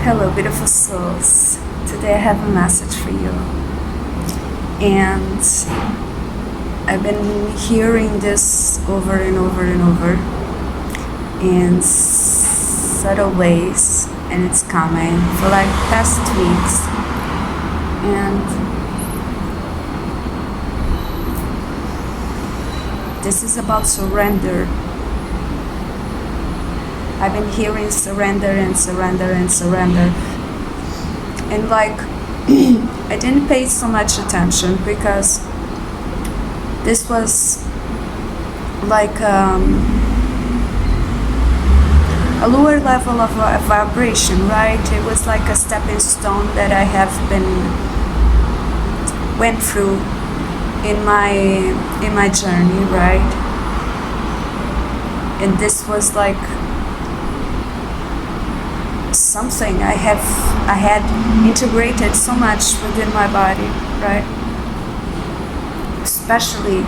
Hello, beautiful souls. Today I have a message for you. And I've been hearing this over and over and over in subtle ways, and it's coming for like past weeks. And this is about surrender. I've been hearing surrender and surrender and surrender. And like, I didn't pay so much attention because this was like a lower level of vibration, right? It was like a stepping stone that I have went through in my journey, right? And this was like something I had integrated so much within my body, right? Especially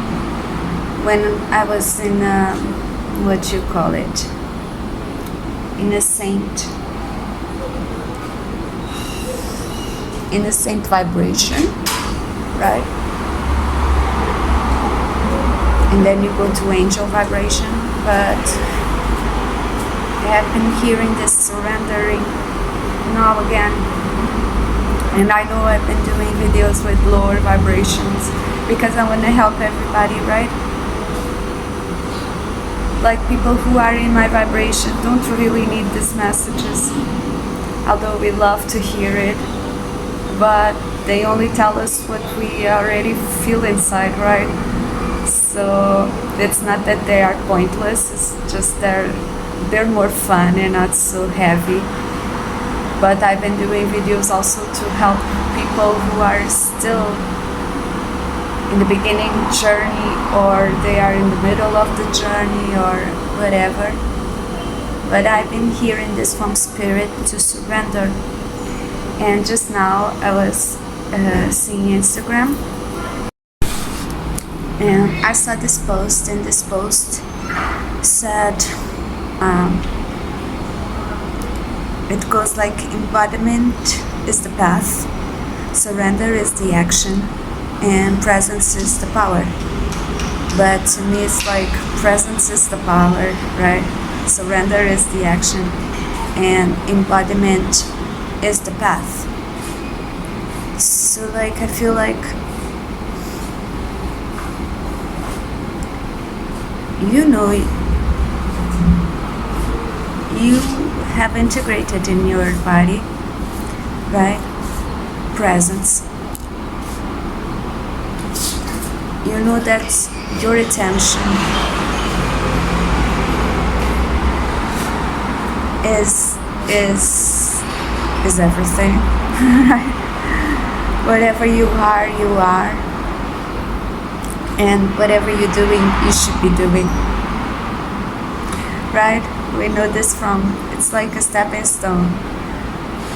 when I was in what you call it, in a saint vibration, right? And then you go to angel vibration, but I have been hearing this surrendering now again, and I know I've been doing videos with lower vibrations because I want to help everybody, right? Like, people who are in my vibration don't really need these messages, although we love to hear it, but they only tell us what we already feel inside, right? So it's not that they are pointless, it's just they're more fun and not so heavy. But I've been doing videos also to help people who are still in the beginning journey, or they are in the middle of the journey, or whatever. But I've been hearing this from Spirit to surrender. And just now I was seeing Instagram, and I saw this post, and this post said, it goes like, embodiment is the path, surrender is the action, and presence is the power. But to me it's like, presence is the power, right? Surrender is the action, and embodiment is the path. So like, I feel like, you have integrated in your body, right? Presence. You know that your attention is everything. Whatever you are, and whatever you're doing, you should be doing, right? We know this it's like a stepping stone,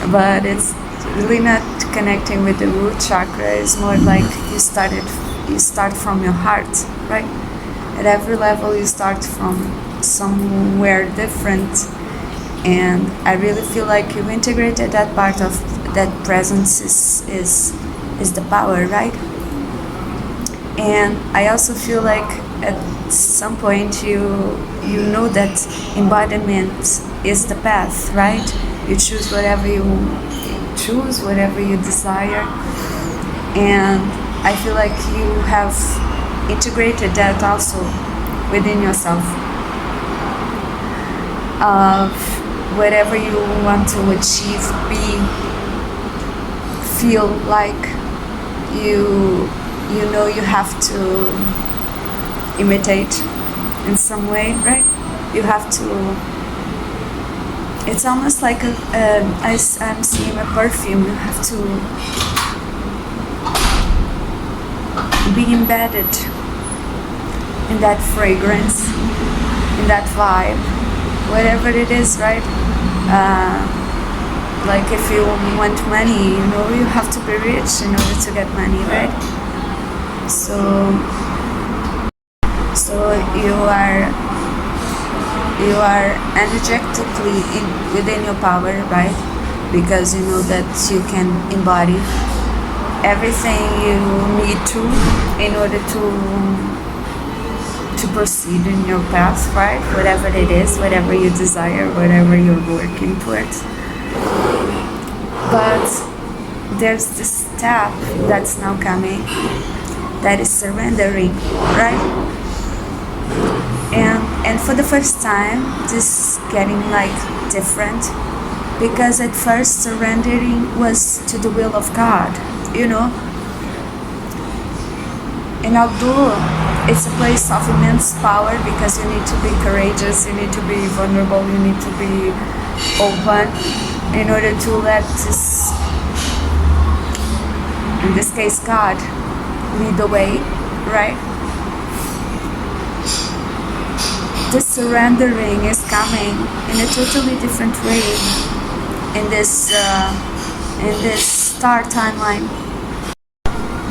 but it's really not connecting with the root chakra. It's more like you start from your heart, right? At every level you start from somewhere different, and I really feel like you integrated that part of that. Presence is the power, right? And I also feel like at some point you know that embodiment is the path, right? You choose whatever you desire, and I feel like you have integrated that also within yourself, of whatever you want to achieve, feel like you have to imitate in some way, right? You have to, it's almost like I'm seeing a perfume. You have to be embedded in that fragrance, in that vibe, whatever it is, right? Like, if you want money, you have to be rich in order to get money, right? So you are energetically within your power, right? because you know that you can embody everything you need to in order to proceed in your path, right? Whatever it is, whatever you desire, whatever you're working towards. But there's this step that's now coming, that is surrendering, right? And for the first time, this is getting like different, because at first surrendering was to the will of God, you know. And although it's a place of immense power, because you need to be courageous, you need to be vulnerable, you need to be open in order to let this, in this case God, lead the way, right? The surrendering is coming in a totally different way in this star timeline.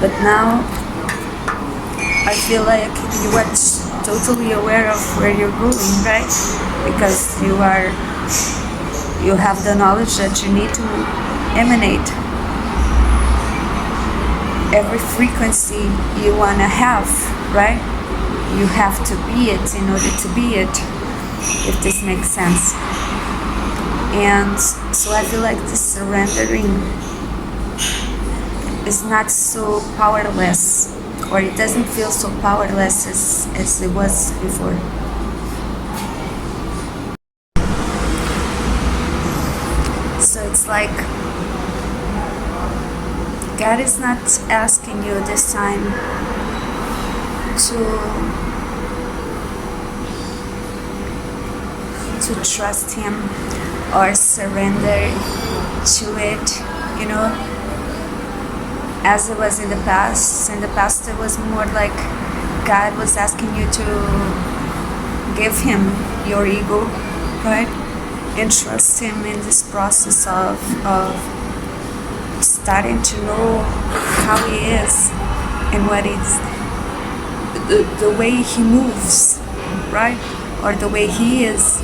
But now I feel like you are totally aware of where you're going, right? Because you have the knowledge that you need to emanate every frequency you want to have, right? You have to be it in order to be it, if this makes sense. And so I feel like this surrendering is not so powerless, or it doesn't feel so powerless as it was before. So it's like God is not asking you this time to trust Him or surrender to it, you know, as it was in the past. In the past, it was more like God was asking you to give Him your ego, right? And trust Him in this process of starting to know how He is and what it's the way He moves, right? Or the way He is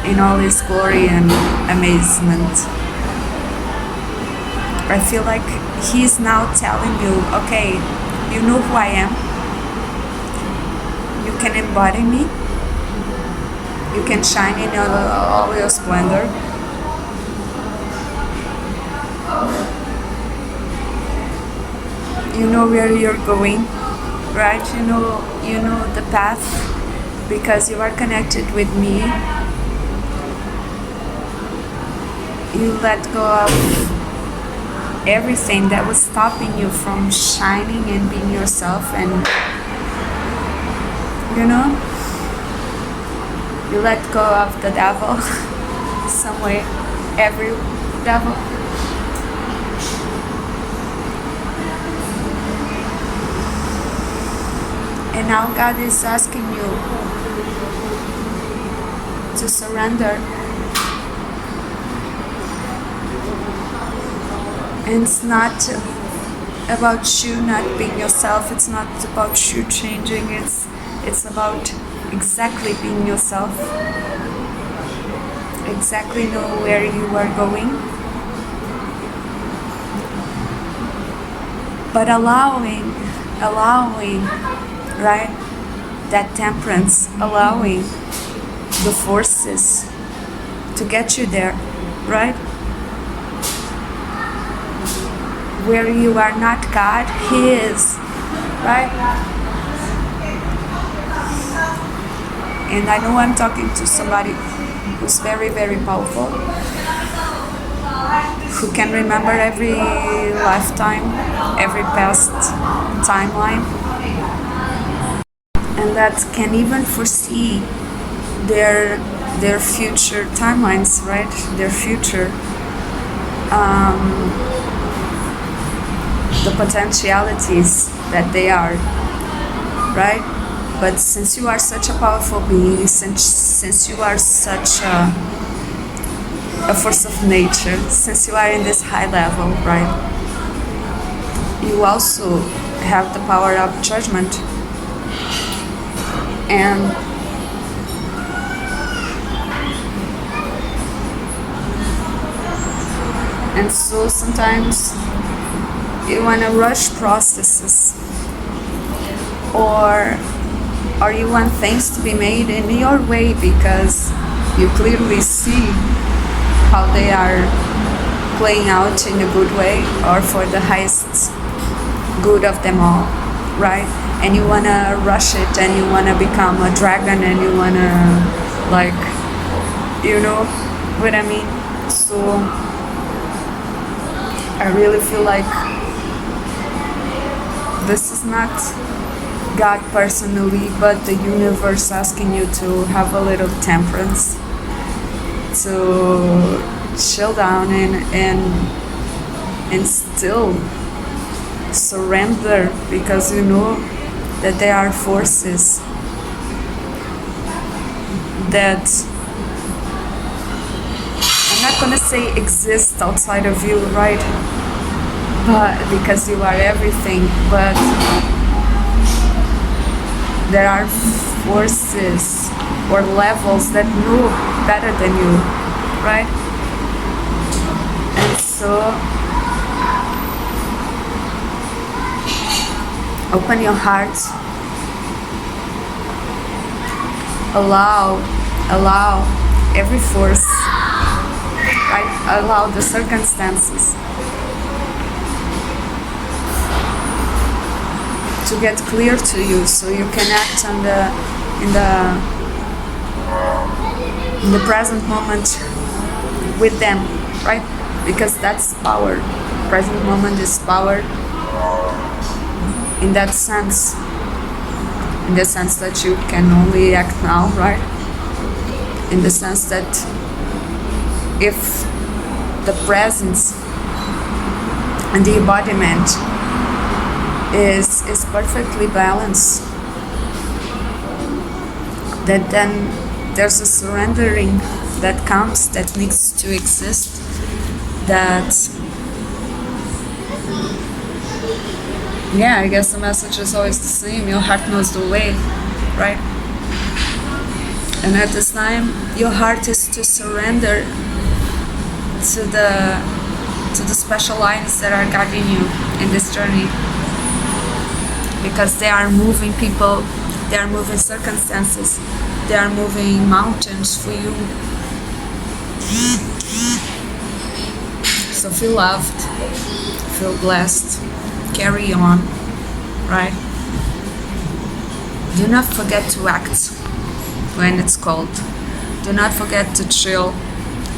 in all His glory and amazement. I feel like He's now telling you, okay, you know who I am. You can embody me. You can shine in all your splendor. You know where you're going, right? You know the path, because you are connected with me. You let go of everything that was stopping you from shining and being yourself, and you know, you let go of the devil some way, every devil. And now God is asking you to surrender. And it's not about you not being yourself. It's not about you changing. It's about exactly being yourself. Exactly know where you are going. But allowing, right? That temperance, allowing the forces to get you there, right? Where you are not God, He is, right? And I know I'm talking to somebody who's very, very powerful, who can remember every lifetime, every past timeline, and that can even foresee their future timelines, right? Their future, the potentialities that they are, right? But since you are such a powerful being, since you are such a force of nature, since you are in this high level, right? You also have the power of judgment. And And so sometimes you want to rush processes, or you want things to be made in your way because you clearly see how they are playing out in a good way or for the highest good of them all, right? And you want to rush it, and you want to become a dragon, and you want to, like, you know what I mean? So I really feel like this is not God personally, but the universe asking you to have a little temperance, to chill down and still surrender, because you know that there are forces that, I'm not gonna say exist outside of you, right? But because you are everything, but there are forces or levels that know better than you, right? And so open your heart, allow every force, right? Allow the circumstances to get clear to you, so you can act on in the present moment with them, right? Because that's power. Present moment is power in that sense, in the sense that you can only act now, right? In the sense that if the presence and the embodiment is perfectly balanced, that then there's a surrendering that comes, that needs to exist, that, yeah, I guess the message is always the same. Your heart knows the way, right? And at this time, your heart is to surrender to the special lines that are guiding you in this journey, because they are moving people, they are moving circumstances, they are moving mountains for you. So feel loved, feel blessed, carry on, right? Do not forget to act when it's called. Do not forget to chill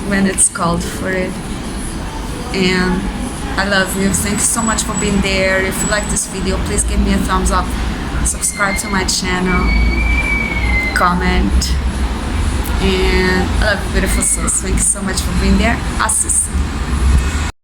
when it's called for it. And I love you. Thank you so much for being there. If you like this video, please give me a thumbs up, subscribe to my channel, comment, and I love you, beautiful souls. Thank you so much for being there. Assist.